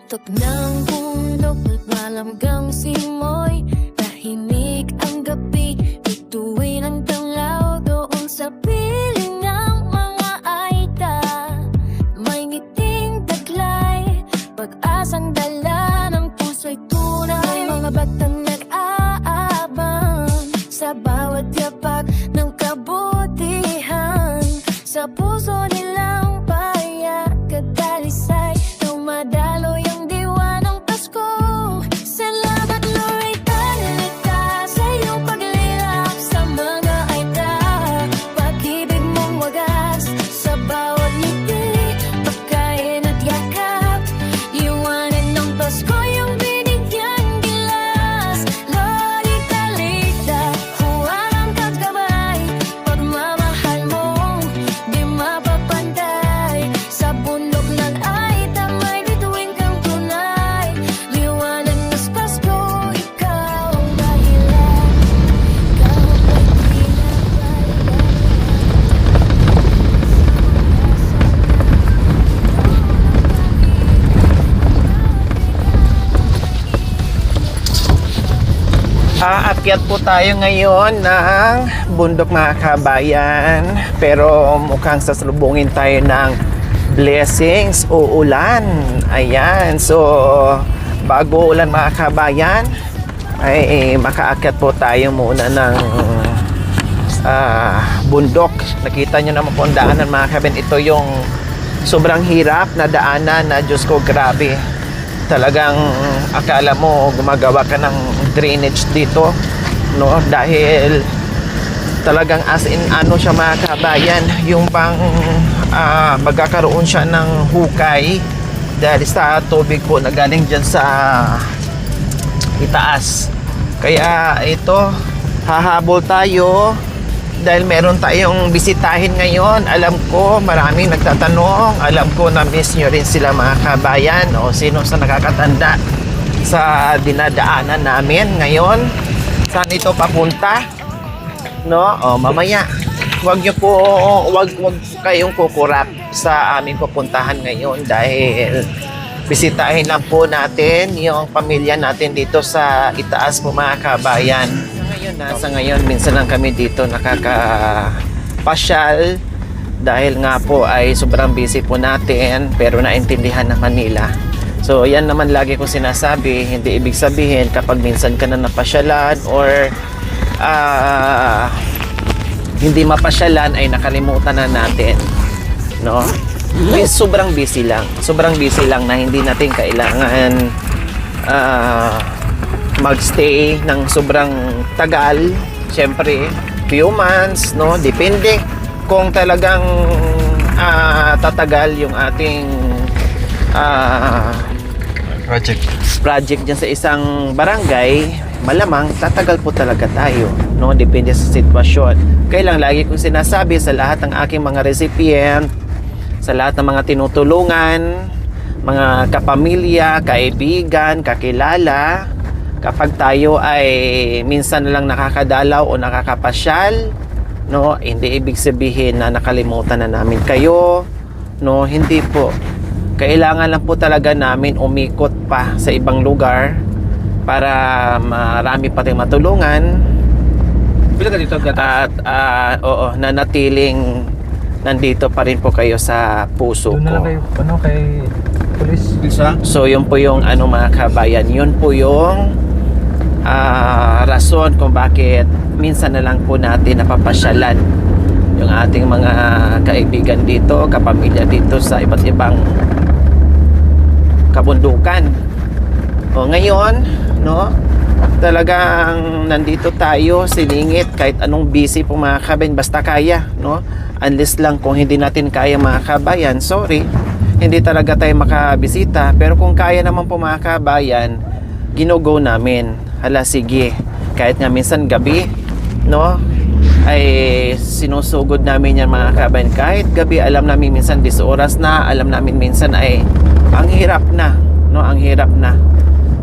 Tuktok ng bundok, nagmalamgang simoy. Tahimik ang gabi, bituin ang tanglaw doon sa piling ng mga aita. May ngiting taglay, pag-asang dala ng puso'y tunay. Mga batang nag-aabang sa bawat yapak ng kabutihan. Sa puso nilang payak at dalisay, dumadaloy ang diwa ng Pasko. Salamat Lord, talika sa iyong paglilap sa mga aita. Pag-ibig mong wagas sa bawat ngiti, pagkain at yakap. Iwanan ng Pasko yung binigyan gilas. Lord, italita, huwalang kagabay. Pagmamahal mo di mapapantay. Sa bundok ng aita may bituin kang tunay. Liwanag ng Pasko, ikaw ang dahilan. Ikaw ang Aakyat po tayo ngayon ng bundok mga kabayan, pero mukhang sasalubungin tayo ng blessings o ulan. Ayan, so bago ulan mga kabayan ay makaakyat po tayo muna ng bundok. Nakita nyo naman po ang daanan mga kabayan. Ito yung sobrang hirap na daanan na Diyos ko, grabe. Talagang akala mo gumagawa ka ng drainage dito, no? Dahil talagang as in ano siya mga kabayan, yung bang magkakaroon siya ng hukay dahil sa tubig po na galing dyan sa itaas. Kaya ito, hahabol tayo dahil meron tayong bisitahin ngayon. Alam ko maraming nagtatanong, alam ko na miss nyo rin sila mga kabayan o sino sa nakakatanda sa dinadaanan namin ngayon. Saan ito papunta? No? O mamaya, wag kayong kukurap sa aming pupuntahan ngayon dahil bisitahin lang po natin yung pamilya natin dito sa itaas po mga kabayan. Sa ngayon, minsan lang kami dito nakakapasyal dahil nga po ay sobrang busy po natin, pero naintindihan naman nila. So yan naman lagi ko sinasabi, hindi ibig sabihin kapag minsan ka na napasyalan or hindi mapasyalan ay nakalimutan na natin, no? Sobrang busy lang na hindi natin kailangan magstay ng sobrang tagal. Siyempre few months, no? Depende kung talagang tatagal yung ating project dyan sa isang barangay, malamang tatagal po talaga tayo, no? Depende sa sitwasyon. Kaya lang lagi kong sinasabi sa lahat ng aking mga recipient, sa lahat ng mga tinutulungan, mga kapamilya, kaibigan, kakilala, kapag tayo ay minsan lang nakakadalaw o nakakapasyal, no, hindi ibig sabihin na nakalimutan na namin kayo, no? Hindi po. Kailangan lang po talaga namin umikot pa sa ibang lugar para marami pa tayong matulungan. Bila ka dito at oo, nanatiling nandito pa rin po kayo sa puso doon na lang ko. kayo, ano, kay police. Isa? So yun po yung mga kabayan, yun po yung rason kung bakit minsan na lang po natin napapasyalan yung ating mga kaibigan dito, kapamilya dito sa iba't ibang kabundukan. O ngayon, no, talagang nandito tayo, silingit kahit anong busy po mga kabayan, basta kaya, no? Unless lang kung hindi natin kaya mga kabayan, sorry, hindi talaga tayo makabisita. Pero kung kaya naman po mga kabayan, ginugo namin. Hala, sige, kahit nga minsan gabi, no, ay sinusugod namin yan mga kabayan. Kahit gabi, alam namin minsan 10 oras na, alam namin minsan ay ang hirap na, no, ang hirap na.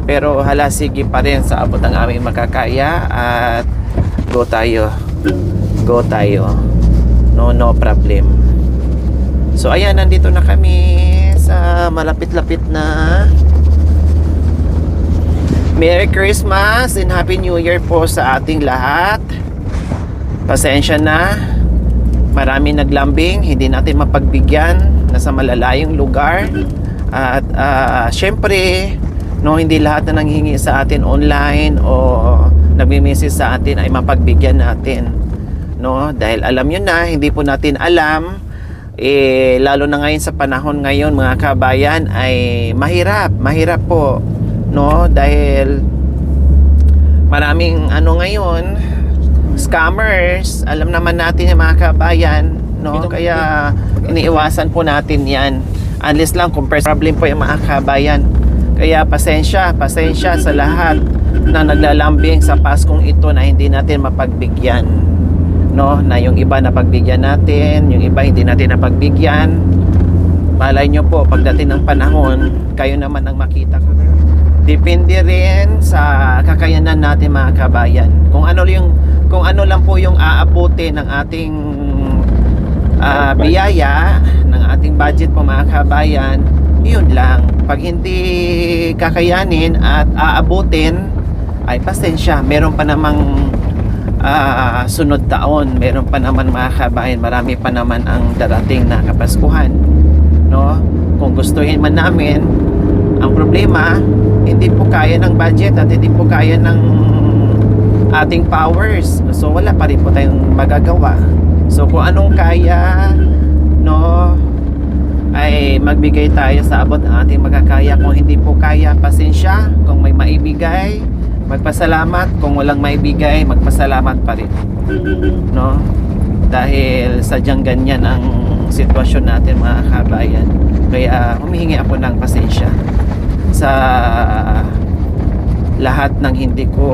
Pero hala, sige pa rin sa abot ng aming makakaya at go tayo, no problem. So ayan, nandito na kami sa malapit-lapit na Merry Christmas and Happy New Year po sa ating lahat. Pasensya na. Marami naglambing, hindi natin mapagbigyan, nasa malalayong lugar. At syempre, no, hindi lahat na nanghingi sa atin online o nagmi-message sa atin ay mapagbigyan natin. No, dahil alam nyo na, hindi po natin alam, lalo na ngayon sa panahon ngayon mga kabayan ay mahirap po, no, dahil maraming ngayon scammers, alam naman natin yung mga kabayan, no, kaya iniiwasan po natin yan unless lang kung problem po yung mga kabayan. Kaya pasensya sa lahat na naglalambing sa Paskong ito na hindi natin mapagbigyan, no, na yung iba napagbigyan natin, yung iba hindi natin napagbigyan. Malay nyo po, pagdating ng panahon, kayo naman ang makita ko. Depende rin sa kakayanan natin mga kabayan. Kung ano lang po yung aabutin ng ating biyaya, ng ating budget po mga kabayan, yun lang. Pag hindi kakayanin at aabutin, ay pasensya, meron pa namang sunod taon, meron pa naman mga kabayan, marami pa naman ang darating na Kapaskuhan, no? Kung gustuhin man namin, ang problema, hindi po kaya ng budget at hindi po kaya ng ating powers, so wala pa rin po tayong magagawa. So kung anong kaya, no, ay magbigay tayo sa abot ng ating magkakaya. Kung hindi po kaya, pasensya. Kung may maibigay, magpasalamat. Kung walang maibigay, magpasalamat pa rin, no? Dahil sadyang ganyan ang sitwasyon natin mga kabayan. Kaya humihingi ako ng pasensya sa lahat ng hindi ko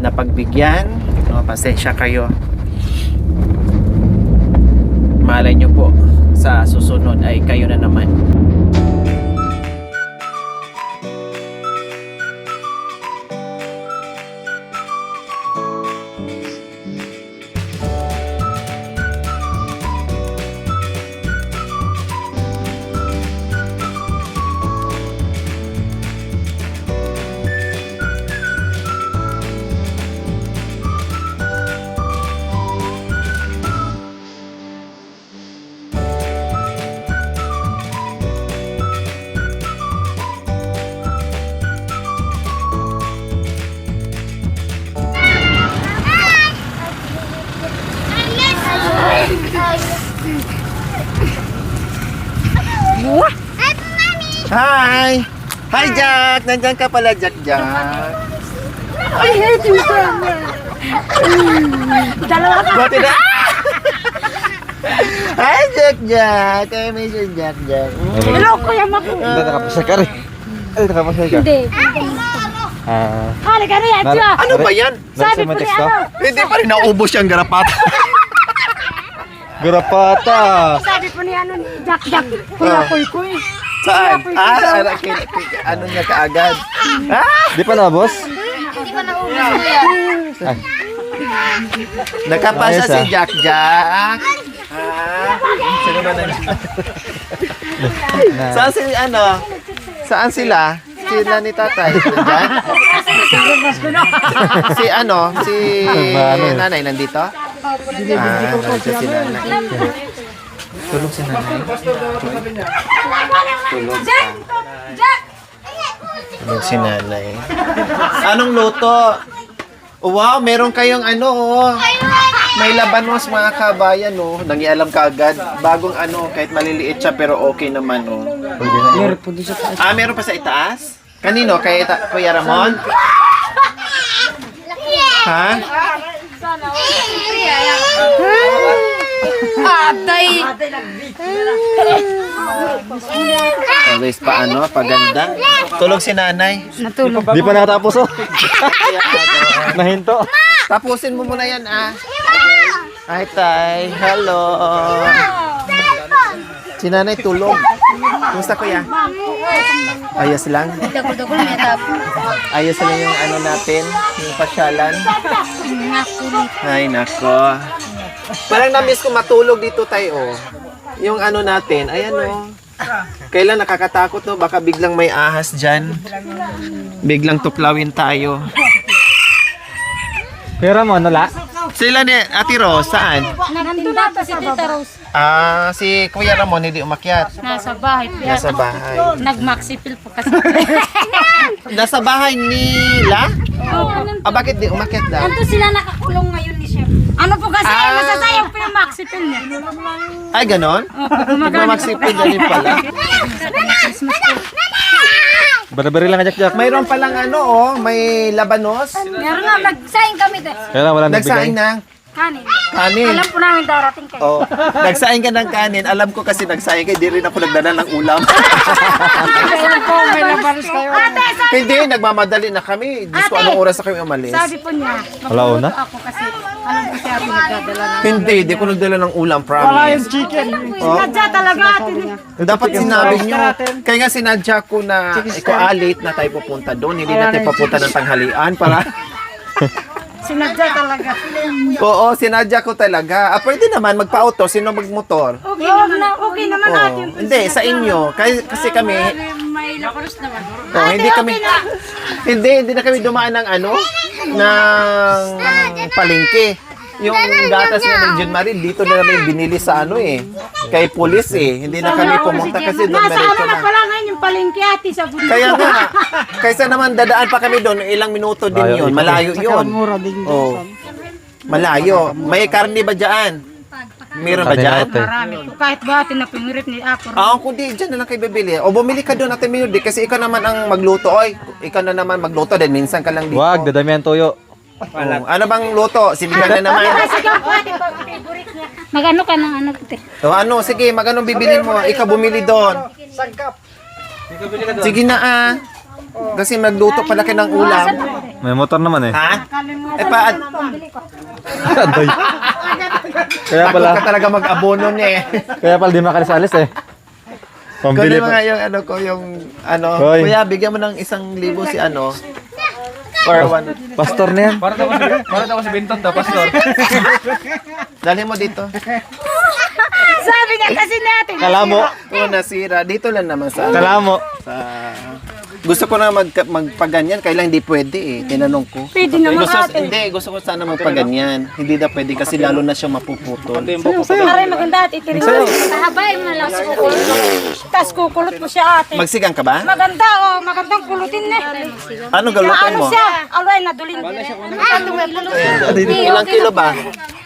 napagbigyan, no? Pasensya kayo. Malay nyo po, sa susunod ay kayo na naman. Hi! Hi, Jack! Nandyan ka pala, Jack. I hate you so much. Dalawa ka. Buti na! Hi, Jack! I miss you, Jack. Hello, Kuya Maku. Nakapasay ka rin. Ay, nakapasay ka. Hindi. Halika na yan, siya. Ano ba yan? Sabi ko niya, ano? Hindi pa rin naubos yung garapat. Garapata. Sabi po niya, ano, Jack, Kuya Kuy. Saan? Ano niya kaagad? Di pa na, boss? Hindi pa naubos, Kuya. Nakapasa Ayos, si ah. Jack. Sino ba Saan si Saan sila? Sila ni tatay. Diyan? Si nanay nandito? Nandito si nanay. Tulog si nanay. Tulog si nanay. Anong luto? Wow, meron kayong may labanos mga kabayan, nangialam ka agad. Bagong kahit maliliit siya pero okay naman, Meron po doon sa meron pa sa itaas? Kanino? Kay Kuya Ramon? Ha? Atay! Always paganda. Tulog si nanay. Natulog. Di pa nakatapos, oh. Nahinto. Tapusin mo muna yan, Hi, tay. Hello. Si nanay tulog. Kumusta, kuya? Ayos lang. Dagol-dagol niya tapo. Ayos lang yung natin, yung pasyalan. Ay, nako. Parang na-miss ko matulog dito tayo, Yung natin, ayan, Kailan nakakatakot, no? Baka biglang may ahas dyan. Biglang tuklawin tayo. Pera mo, nala? Sila ni Ate Rose, saan? Nandun pa si Tita Rose. Si Kuya Ramon hindi umakyat. Nasa bahay. Nasa bahay. Nag-maxipil po kasi. Nasa bahay nila? Bakit di umakyat daw? Nandun sila nakakulong ngayon ni Chef. Ano po kasi, masasayang po yung maxipil niya. Ay, ganon? Nagmamagsipin na rin pala. Bari-bari lang ka, Jack. Mayroon palang may labanos. Meron nga, nagsaing kami doon. Kaya wala Nagsaing nagbigay. ng Kanin. kanin. Alam po namin darating kayo. Oh, nagsaing ka ng kanin. Alam ko kasi nagsaing ka, di rin ako nagdala ng ulam. May labanos kayo. Ate, Hindi, nagmamadali na kami. Diyos ko, Ate! anong oras na kami umalis? sabi po niya, Alauna? ako kasi, alam ko siya ako nagdadala ng... Hindi, di ko nagdala ng ulam, promise. Sinadya talaga atin. Dapat sinabi nyo. Kaya nga sinadya ko na ikaw late na tayo pupunta doon. Hindi natin papunta ng tanghalian para... Sinadya talaga. Oo, sinadya ko talaga. Pwede naman magpa-auto. Sino magmotor? Okay naman, okay naman Oo. atin. Hindi, sa inyo. Kasi kami... May labanos naman. Oh, hindi kami... Hindi na kami dumaan ng ng palengke. Yung gatas nga ng John Marie, dito na namin binili sa kay pulis Hindi na kami pumunta kasi doon Nasa diretso na na. pala ngayon yung palengke ati sa bundok. Kaya nga, kaysa naman dadaan pa kami doon, ilang minuto din yun. Malayo yun. Oh. Malayo. May karne ba dyan? Meron ba dyan? Marami po. Kahit ba atin na pingirit ni Ako. Kundi dyan na lang kayo bibili. O bumili ka doon natin Mayudi kasi ikaw naman ang magluto. Oy, ikaw na naman magluto din. Minsan ka lang dito. Wag, dadami ang tuyo. Ano bang luto? Sinigang na naman. Sigaw po atin po. Favorite niya. Magano ka ng ano ate? O sige, magkano bibilin mo? Ikaw bumili doon. Sige na Kasi magluto pala kayo ng ulam. May motor naman eh. Ha? Pambili ko. Aday. Kaya Takot pala, ka talaga mag-abono niya kaya pala di makalis-alis eh. Pambili Kunin mo pa. nga yung Hoy. Kuya, bigyan mo ng 1,000 si or one. Pastor na yan. Para daw si Benton to, pastor. Dalhin mo dito. Sabi niya kasi natin. Kalamo. Kung nasira, dito lang naman sa Kalamo. Gusto ko na magpaganyan, kailan hindi pwede Tinanong ko. Pwede naman ate. Gusto ko sana magpaganyan. Hindi na pwede kasi lalo na siya mapuputol. Aray maganda ate. Sahabay mo na lang sa kukulot. Tapos kukulot mo siya ate. Magsigang ka ba? Maganda magandang kulutin na. Ano galutin mo? Siya, alay na dulin. Ilang kilo ba?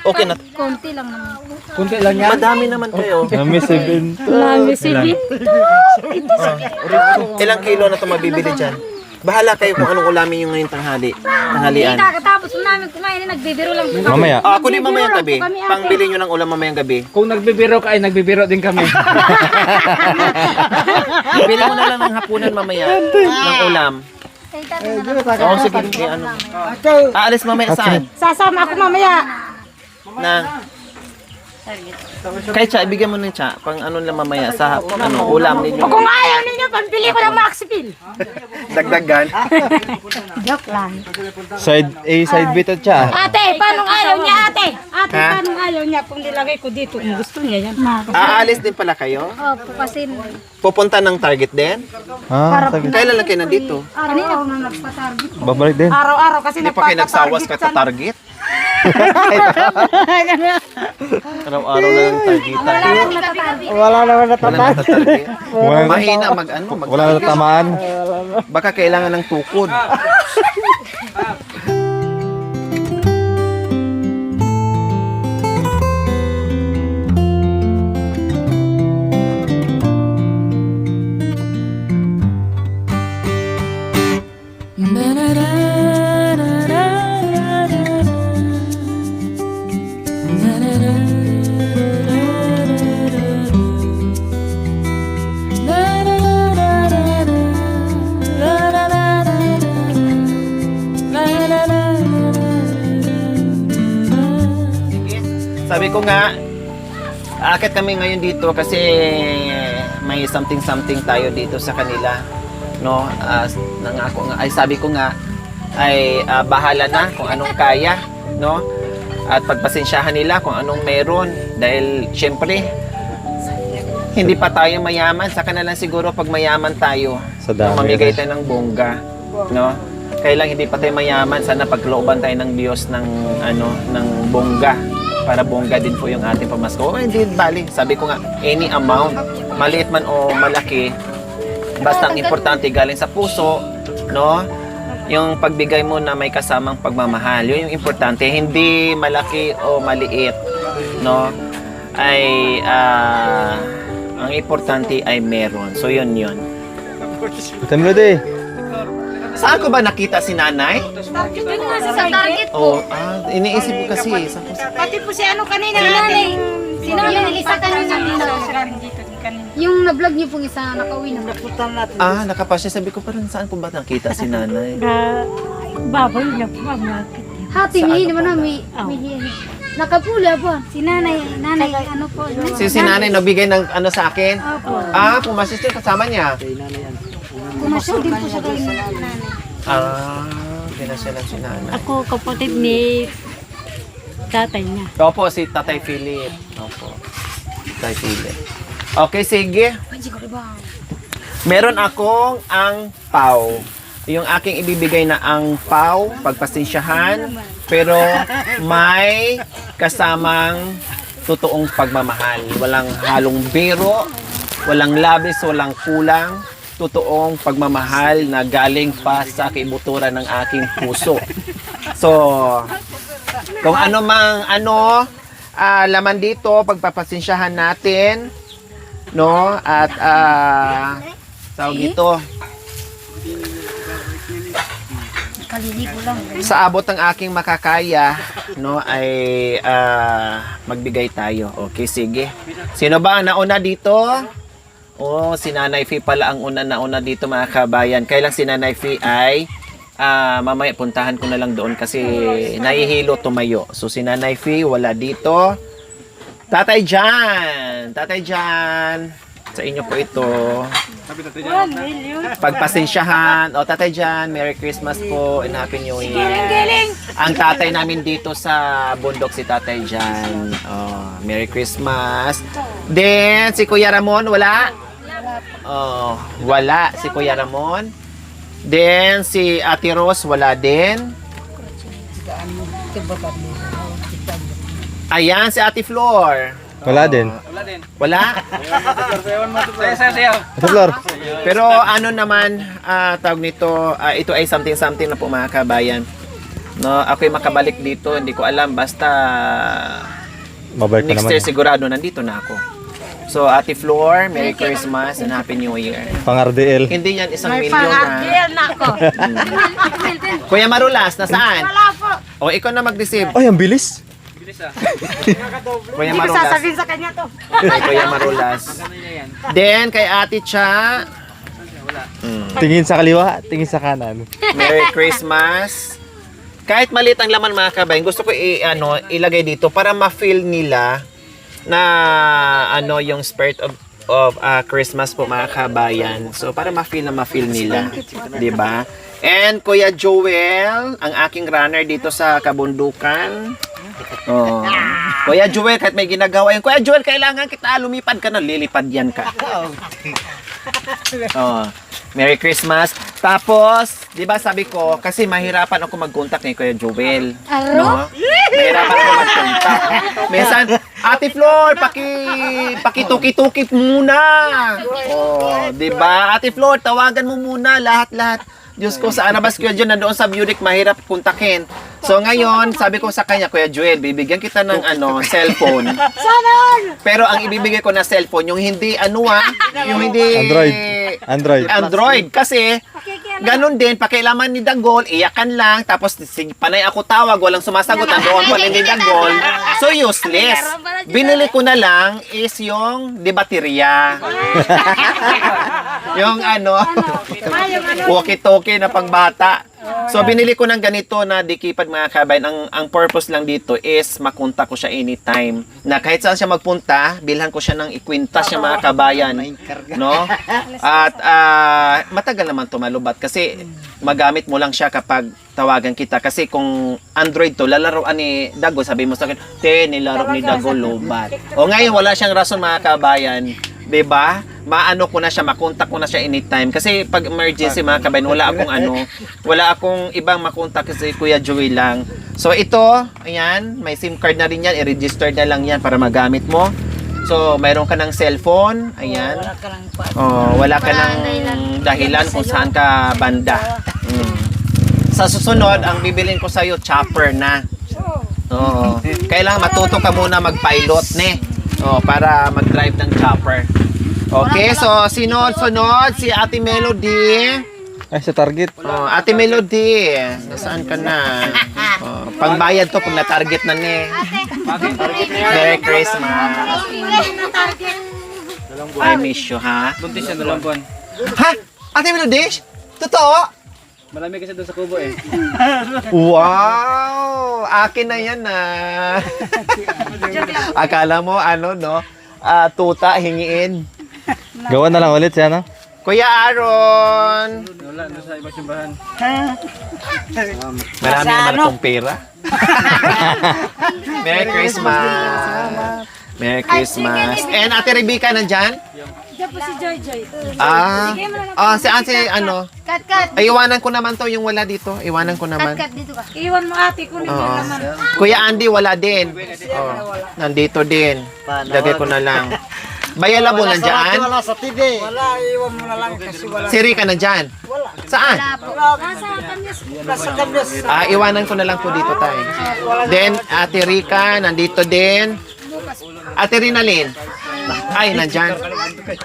Okay na. Konti lang naman. Kunti lang yan. Madami naman kayo. Nami 7. Lami si Bin. Ilang kilo na ito mabibili dyan? Bahala kayo kung anong ulamin yung ngayong tanghalian. Kakatapos mo namin kumain, nagbibiro lang po. Mamaya. Kunin mamayang gabi. Pangbili nyo ng ulam mamayang gabi. Kung nagbibiro ka ay nagbibiro din kami. Bili mo na lang ng hapunan mamaya ng ulam. Oo, sige. Aalis mamaya saan? Sasama ako mamaya. Na kay Cha, ibigyan mo ng Cha pang ano lang mamaya sa ulam ninyo. Kung ayaw ninyo, pambili ko ng Maxipil. Dagdagan. Joke lang. Side A, side B to siya. Ate, paano ayaw niya ate? Ate, Ha? paano ayaw niya kung nilagay ko dito? Kung gusto niya yan. Aalis din pala kayo? Opo, kasi Pupunta ng Target din? Sige. Kailan lang kayo nandito? kanina ako na nagpa-target. Babalik din. Araw-araw kasi Hindi pa kayo nagsawas ka sa Target? Araw-araw na ng Target. Wala naman Wala na sa Target. Wala na, Mahina wala na tamaan. Baka kailangan ng tukod. Sabi ko nga, aakit kami ngayon dito kasi may something tayo dito sa kanila. No, nangako nga, ay sabi ko nga, ay bahala na kung anong kaya, no? At pagpasensyahan nila kung anong meron dahil syempre Hindi pa tayo mayaman, saka na lang siguro pag mayaman tayo, Sa dami. mamigay tayo ng bongga, no? Kailang hindi pa tayo mayaman, sana paglooban tayo ng Diyos ng ng bongga para bongga din po yung ating pamasko. Oh, hindi bali. Sabi ko nga, any amount, maliit man o malaki, basta ang importante galing sa puso, no? Yung pagbigay mo na may kasamang pagmamahal, yun yung importante. Hindi malaki o maliit, no? Ay ang importante ay meron. So yun. Tamlo de. Saan ko ba nakita si nanay? Doon nga sa target Oh, po. iniisip ko kasi. Saan ko Pati po si ano kanina. Si nanay. Isa kanina dito. Yung na-vlog niyo pong isa nakauwi na. nakapasya. Sabi ko parang saan ko ba nakita si nanay? Baboy na po ang market. Hati, Saan may na naman po? na, may nakapula ba? Si nanay, ano po? Si nanay nabigay ng sa akin? Pumasya siya kasama niya. Kumasya din po siya kay nanay. Pinasyalan si nanay. Ako kapatid ni tatay niya. Opo, si Tatay Philip. Opo. Tatay Philip. Okay, sige. Meron akong ang pau. Yung aking ibibigay na ang pau, pagpasensyahan, pero may kasamang totoong pagmamahal. Walang halong biro, walang labis, walang kulang. Totoong pagmamahal na galing pa sa kibuturan ng aking puso. So, kung ano mang laman dito, pagpapasensyahan natin, no? At tawag dito, Kaliligo lang. sa abot ng aking makakaya, no, ay magbigay tayo. Okay, sige. Sino ba ang nauna dito? Oh, si Nanay Fee pala ang nauna dito, mga kabayan. Kailang si Nanay Fee ay mamaya puntahan ko na lang doon kasi nahihilo tumayo. So si Nanay Fee wala dito. Tatay Jan, sa inyo po ito. Pagpasensyahan. O Tatay Jan, Merry Christmas po and Happy New Year. Ang tatay namin dito sa bundok si Tatay Jan. Oh, Merry Christmas. Then si Kuya Ramon wala? Oh, wala si Kuya Ramon. Then si Ate Rose wala din. Ayan si Ate Flor. Wala din. Wala? Sayaw. Ito, Flor. Pero ano naman tawag nito, ito ay something na po, mga kabayan. No, ako'y makabalik dito, hindi ko alam, basta Mabalik ka next naman. year sigurado nandito na ako. So Ate Flor, Merry Christmas and Happy New Year. Pang RDL. Hindi yan isang May milyon na. pang-RDL na ako. Kuya Marulas, nasaan? Wala po. O ikaw na mag-receive. Ay, ang bilis. Kuya Hindi ko Marulas. sasabihin sa kanya to. Kay Kuya Marulas. Then kay Ate Cha, Tingin sa kaliwa, tingin sa kanan. Merry Christmas. Kahit maliit ang laman, mga kabayan, gusto ko ilagay dito para ma-feel nila na yung spirit of Christmas po, mga kabayan. So para ma-feel nila, 'di ba? And Kuya Joel, ang aking runner dito sa kabundukan. Oh. Kuya Joel, kahit may ginagawa yan. Kuya Joel, kailangan kita lumipad ka na. Lilipad yan ka. Oh. Merry Christmas. Tapos, di ba sabi ko, kasi mahirapan ako mag-contact ni Kuya Joel. No? Mahirapan ako mag-contact. Minsan, Ate Flor, pakituki-tuki muna. Oh, di ba? Ate Flor, tawagan mo muna lahat-lahat. Diyos ko, sa Anabas Kuya John, nandoon sa Munich, mahirap kontakin. So ngayon, sabi ko sa kanya, Kuya Joel, bibigyan kita ng cellphone. Pero ang ibibigay ko na cellphone, yung hindi yung hindi Android. Kasi ganun din, pakialaman ni Dagol, iyakan lang, tapos panay ako tawag, walang sumasagot, nandoon pa rin ni Dagol. So useless. Binili ko na lang is yung di baterya. Yung walkie-talkie na pangbata. So binili ko ng ganito na dikipad, mga kabayan. Ang purpose lang dito is makontak ko siya anytime. Na kahit saan siya magpunta, bilhan ko siya ng ikwintas siya, mga kabayan. No? At matagal naman tumalubat kasi magamit mo lang siya kapag tawagan kita. Kasi kung Android to, lalaroan ni Dago, sabi mo sa akin, nilaro ni Dago lobat. O ngayon, wala siyang rason, mga kabayan. 'Diba? Maano ko na siya, makontak ko na siya anytime. Kasi pag emergency mga kabayan, wala akong ibang makontak kasi Kuya Joey lang. So ito, ayan, may SIM card na rin yan, i-register na lang yan para magamit mo. So, mayroon ka ng cellphone, ayan. Wala ka ng dahilan kung saan ka banda. Sa susunod, ang bibilin ko sa'yo, chopper na. Oo. Kailangan matuto ka muna mag-pilot, para mag-drive ng chopper. Okay, so sunod si Ate Melody. Ay, sa target. Ate Melody, nasaan ka na? Pangbayad to pag na-target na Merry Christmas. I miss you, ha? Buntis siya 2 buwan. Ha? Ate Melody? Totoo? Malamig kasi doon sa kubo eh. Wow! Akin na yan, Akala mo, tuta, hingiin. Gawa na lang ulit siya, no? Kuya Aaron! Wala, doon sa ibang simbahan. Marami naman akong pera. Merry Christmas! Merry Christmas! And Ate Rebecca nandyan? Diyan po si Joy Joy. Kat. Ay, iwanan ko naman to yung wala dito. Iwanan ko naman. Kat dito ka. Iwan mo ate, kunin mo naman. Kuya Andy, wala din. Nandito din. Lagay ko na lang. Bayala mo nandyan? Wala sa TV. Wala, iwan mo na lang kasi wala. Si Rika nandyan? Wala. Saan? Nasa Kanyas. Iwanan ko na lang po dito tayo. Then, Ate Rika, nandito din. Ate Rinalyn. Ay, nandyan.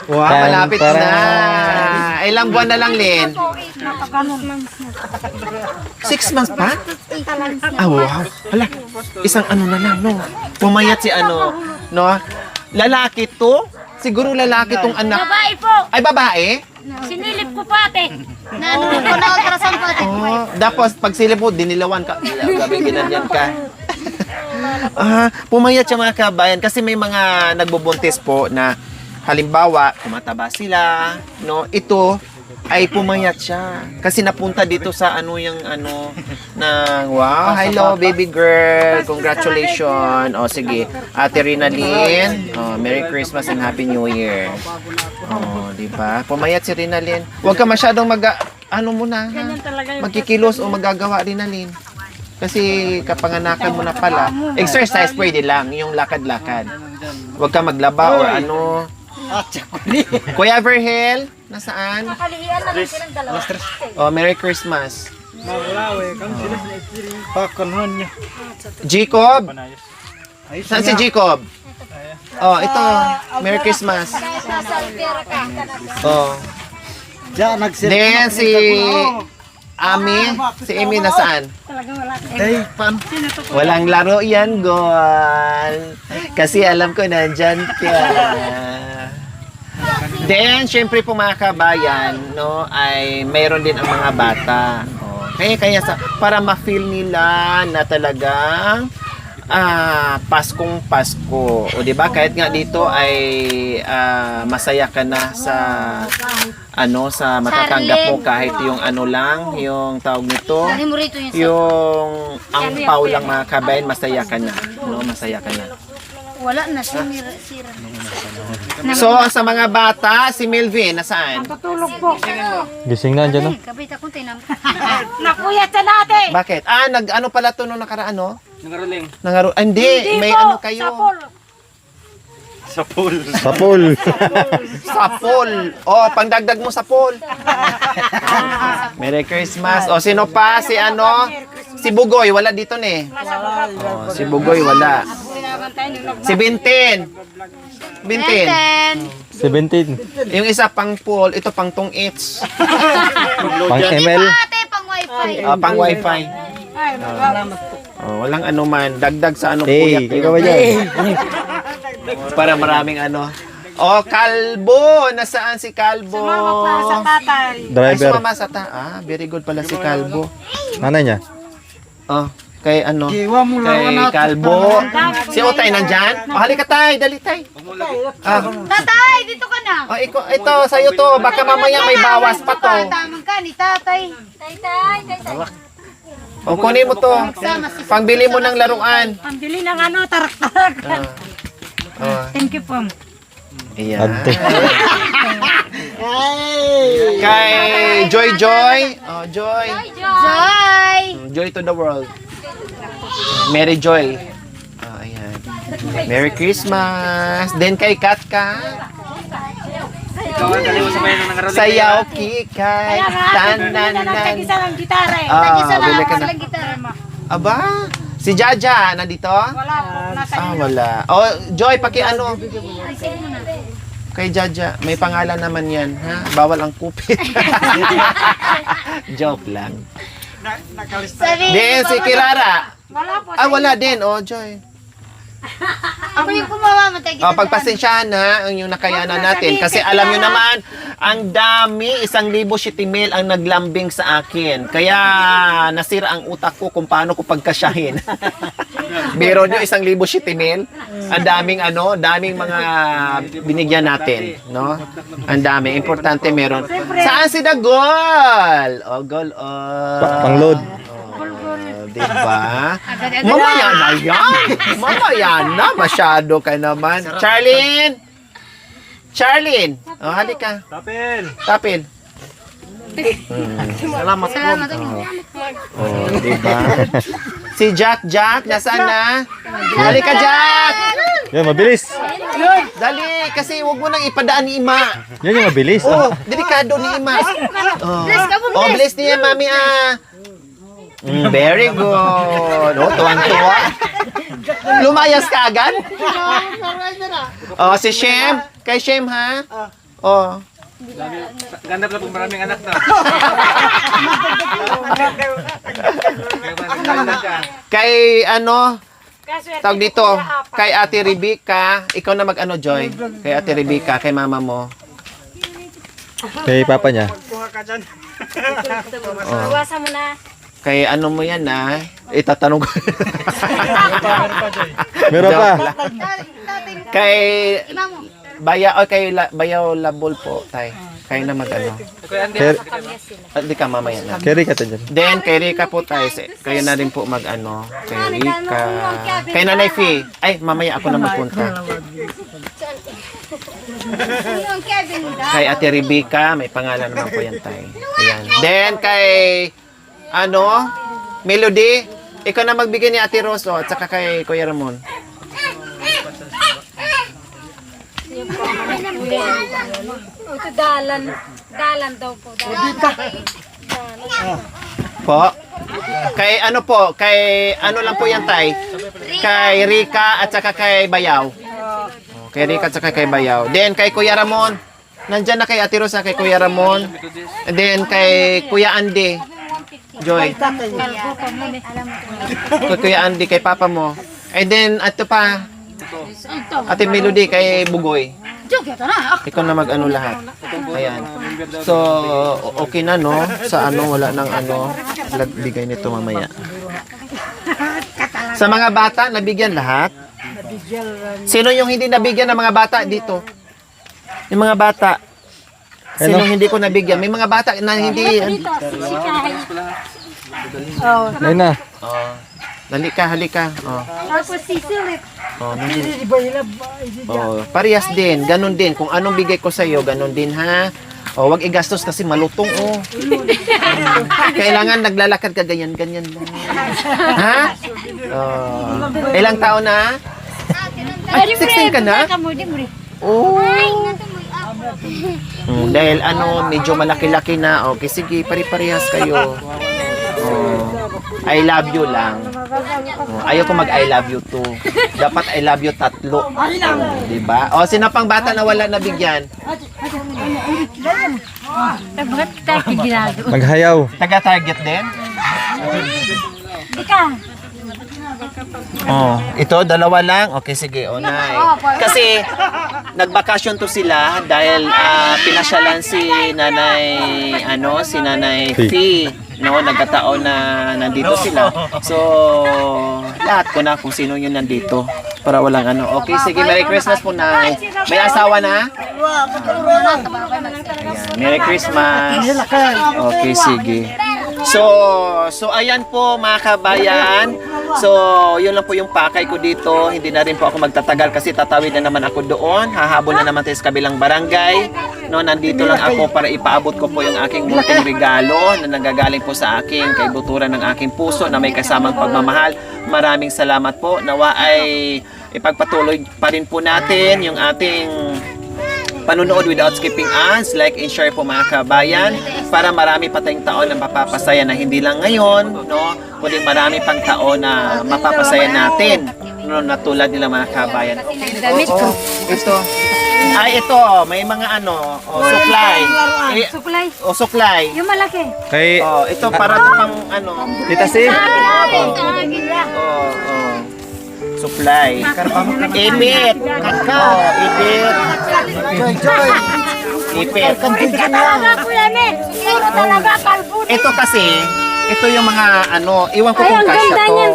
Wow, malapit na. Ilang buwan na lang, Lynn? 6 months pa? Wow. Hala, isang na lang, no? Pumayat si no? Lalaki to? Siguro lalaki tong anak. Babae po. Ay, babae? Sinilip ko pa ate. Na-ultrasound po ate. Tapos, pag silip mo, dinilawan ka. Gabi, ginanyan ka. Pumayat siya mga kabayan kasi may mga nagbubuntis po na halimbawa, tumataba sila, no? Ito ay pumayat siya kasi napunta dito sa wow, hello baby girl, congratulations. Sige, Ate Rinalyn, Merry Christmas and Happy New Year. Di ba? Pumayat si Rinalyn. Huwag ka masyadong magkikilos o magagawa, Rinalyn. Kasi kapanganakan mo na pala. Exercise pwede lang, yung lakad-lakad. Huwag ka maglaba or Kuya Verhel, nasaan? Nakalihian na lang silang dalawa. Merry Christmas. Pakunon niya. Jacob? Saan si Jacob? Ito. Merry Christmas. Diyan, nagsilip. Then si Amy nasaan? Walang laro yan, Gol. Kasi alam ko nandyan ka. Then, syempre po mga kabayan, ay mayroon din ang mga bata. Kaya para ma-feel nila na talagang Paskong Pasko. O di ba? Kahit nga dito ay masaya ka na sa sa matatanggap mo kahit yung yung tawag nito, yung angpaw lang mga kabayan, masaya ka na. Masaya ka na. Wala na sira. So, sa mga bata, si Melvin, nasaan? Tutulog po. Gising na, andyan, no? Kapita ko tinam. Nakuyat sa natin. Bakit? Nag-ano pala to nung nakaraan, no? Nangaruling. Hindi, may po, kayo. Sapol. Sapul. Sapol. Pangdagdag mo sapol. Merry Christmas. Sino pa? Si Bugoy, wala dito si Bugoy, wala. Si Bintin. 17. Yung isa pang pool, ito pang tong eats. Pang ML. Ate, pang wifi. Pang wifi. Walang man, dagdag sa Hey, puyat. ikaw ba dyan? Para maraming Kalbo! Nasaan si Kalbo? Sa tatay. Ay, Driver. sumama sa very good pala si Kalbo. Nanay niya. Kay Iwa mo lang kay natin. Kalbo. Si Otay nandyan? Halika tay, dali tay. Tatay, dito ka na. Ito, sa'yo to. Baka mamaya may bawas pa to. Tamang ka ni tatay. Tay. Kunin mo to. Pangbili mo ng laruan. Pambili ng tarak-tarak. Thank you po. Ayan. Ante. Kay Joy Joy. Oh, Joy. Joy! Joy to the world. Mary Joy. Oh, ayan. Merry Christmas. Then kay Kat Kat. Ikaw ang galing mo sa bayan ng nangaroling. Sayaw kikay. Tananan. Nagkagisa ng gitara eh. Bili ka na. Aba, si Jaja, nandito? Wala po, nasa Wala. Oh, Joy, ano? Kay Jaja, may pangalan naman yan, ha? Bawal ang kupit. Joke lang. Then, si Kirara. Wala po. Wala din. Oh, Joy. Ako yung kumawa, matay kita. Pagpasensyahan ha, ang yung nakayanan natin. Kasi alam nyo naman, ang dami, 1,000 shitimil ang naglambing sa akin. Kaya nasira ang utak ko kung paano ko pagkasyahin. Meron nyo 1,000 shitimil. Ang daming mga binigyan natin. No? Ang dami. Importante meron. Saan si Dagol? O, Gol. Pang-load. Diba? Mamaya na yan. Mamaya na. Masyado ka naman. Charlene. Oh, halika. Tapil. Salamat po. Oh, diba? Si Jack, nasaan na? Halika, Jack! Yan, mabilis. Dali, kasi huwag mo nang ipadaan ni Ima. Yan yung mabilis. Oh, delikado ni Ima. Oh, bless niya, Mami, very good. Oh, tuwang-tuwa. Lumayas ka agad? Oh, si Shem. Kay Shem, ha? Oh. Ganda pala pong maraming anak na. Kay tawag dito, kay Ate Rebecca. Ikaw na Joy. Kay Ate Rebecca, kay mama mo. Kay papa niya. Iwasan mo na. Kay mo yan itatanong ko. Meron pa. Kay Bayaw Labol po, tay. Kayo na Hindi ka mamaya na. Carry ka dyan. Then, kay Rika po tayo. Kayo na rin po kay Rika. Kay Nanay Fee. Ay, mamaya ako na magpunta. Kay Ate Rebecca, may pangalan naman po yan tayo. Ayan. Then, kay Melody, ikaw na magbigay ni Ate Rose at saka kay Kuya Ramon. Ito dalan daw po. Po. Kay lang po yan tay. Kay Rika at saka kay Bayaw. Kay Rika at saka kay Bayaw. Then kay Kuya Ramon. Nandyan na kay Ate Rosa, kay Kuya Ramon. And then kay Kuya Andy. Joy. Kay Kuya Andy, kay Papa mo. And then ito pa. Ate Melody kay Bugoy. Ikaw na lahat. Ayan. So, okay na, no? Sa wala nang bigay nito mamaya. Sa mga bata, nabigyan lahat? Sino yung hindi nabigyan ng mga bata dito? Yung mga bata. Sino hindi ko nabigyan? May mga bata na hindi... Ayun na. Halika. Tapos sisilit. Parehas din, ganun din. Kung anong bigay ko sa iyo, ganun din ha. Wag igastos kasi malutong Kailangan naglalakad ka ganyan lang. Ha? Ilang taon na? Ay, 16 ka na? Dahil medyo malaki-laki na. Okay, sige, pari-parehas kayo. I love you lang. Ayaw ko mag-I love you too. Dapat I love you 3. Diba? Sino pang bata na wala nabigyan? Maghayaw. Taga-target din? Ito, 2 lang? Okay, sige. Nay. Kasi, nagbakasyon to sila dahil pinasyalan si Nanay Fee. Nagkataon na nandito sila. So, lahat ko na kung sino yung nandito. Para walang Okay, sige. Merry Christmas po, Nay. May asawa na? Ayan. Merry Christmas. Okay, sige. So ayan po mga kabayan. So, yun lang po yung pakay ko dito. Hindi na rin po ako magtatagal kasi tatawid na naman ako doon. Hahabol na naman tayo sa kabilang barangay. No, nandito lang ako para ipaabot ko po yung aking munting regalo na nanggagaling po sa aking kaibuturan ng aking puso na may kasamang pagmamahal. Maraming salamat po. Nawa ay ipagpatuloy pa rin po natin yung ating panunood without skipping ads, like and share po mga kabayan para marami pa tayong taon na mapapasaya na hindi lang ngayon, no, kundi marami pang taon na mapapasaya natin, no, na tulad nila mga kabayan. Oo, ito. Ay, ito, may mga suklay. Suklay. Suklay. Yung malaki. Kay Ito para to pang Tita Si. Supply. Ibit. Kakao. Ibit. Ipit. Talaga po yan eh. Siguro talaga kalbo. Ito kasi, ito yung mga iwan ko Ay, kung ang kasya ganda to. niyan.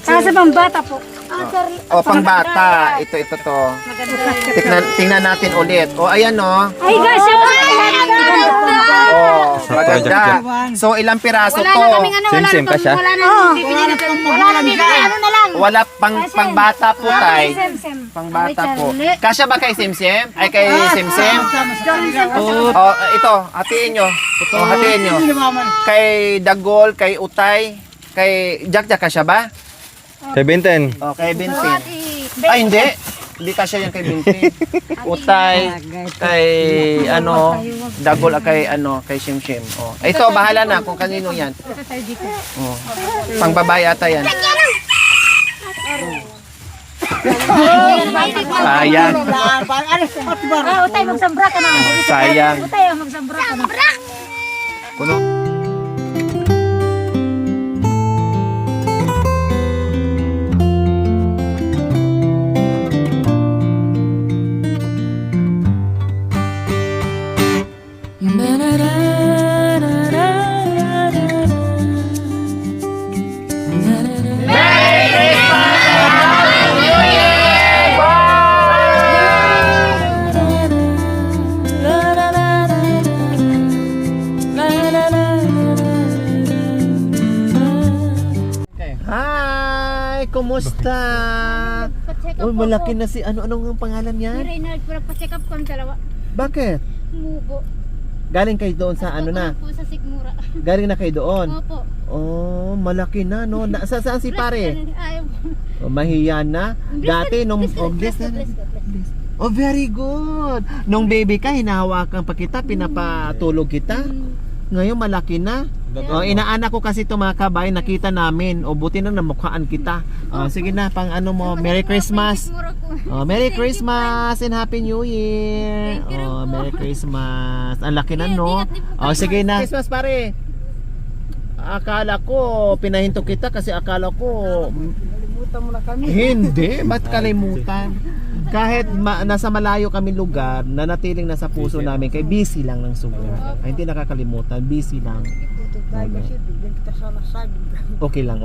Sa pambata po. O, pangbata. Ito to. Tingnan natin ulit. O, ayan o. Ay, gosh. Oh, maganda. So, ilang piraso to? Sim-sim pa siya. Wala na bibili. Ano na lang. Wala pangbata po, tay. Sem-sem. Pangbata po. Kasya ba kay Simsim? Ay, kay Simsim? Oh, ito, hatiin nyo. Hatiin nyo. Kay Dagol, kay Utay, kay Jack kasya ba? Kay Binten. O, kay Bintin. Ay, hindi. Hindi kasya yan kay Bintin. Utay, kay Dagol, kay Simsim. O, ito, bahala na kung kanino yan. O, pangbabae ata yan. Sayang. Utay, magsambra ka na. Sayang. Utay, magsambra ka na. Hi! Kumusta? Uy, malaki na si anong pangalan niya? Reynald, pura pa-check up ko ang dalawa. Bakit? Mubo. Galing kayo doon sa na? Po sa Sigmura. Galing na kayo doon? Opo. Oh, malaki na no. Saan si pare? Ayaw. Oh, mahiya na. Dati nung Bless ka. Oh, very good. Nung baby ka, hinahawakan pa kita, pinapatulog kita. Ngayon malaki na. Oh, inaanak ko kasi ito mga kabayan, nakita namin. O buti na namukhaan kita. Sige na, pang mo, Merry Christmas. Oh, Merry Christmas and Happy New Year. Oh, Merry Christmas. Ang laki na, no? Oh, sige na. Christmas pare. Akala ko pinahinto kita kasi akala ko Kalimutan mo na kami. hindi, ba't kalimutan? Kahit nasa malayo kami lugar, nanatiling nasa puso namin kay busy lang ng sobra. Ay, hindi nakakalimutan, busy lang. Tayo kasi bigyan kita sana sabi. Okay lang.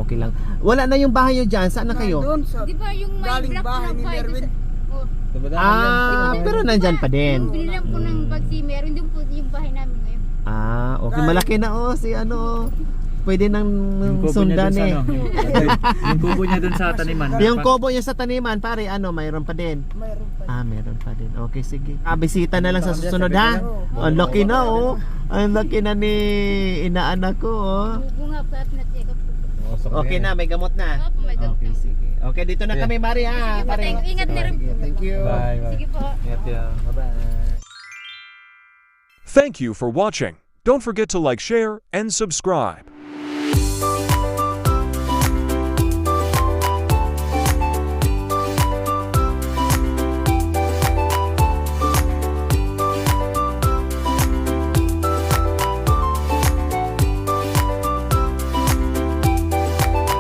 Wala na yung bahay nyo dyan, saan na kayo? Doon sa Di ba yung may galing black bahay na ni bahay Merwin. Pero nandyan pa din. Binili po ng bag si Meron din po yung bahay namin ngayon. Okay, malaki na si pwede nang sundan eh. Yung kubo niya dun sa taniman. Yung kobo niya sa taniman, pare, mayroon pa din. Mayroon pa. Meron pa din. Okay, sige. Bisita na lang sa susunod ha. Ang laki na Ang laki na ni inaanak ko Mubo nga po at na-check up po. Okay na, may gamot na. Opo, may gamot Okay, na. sige. Okay, dito na kami, Mari ha. Pare. Ingat na rin po. Thank you. Sige po. Bye-bye. Thank you for watching. Don't forget to like, share, and subscribe.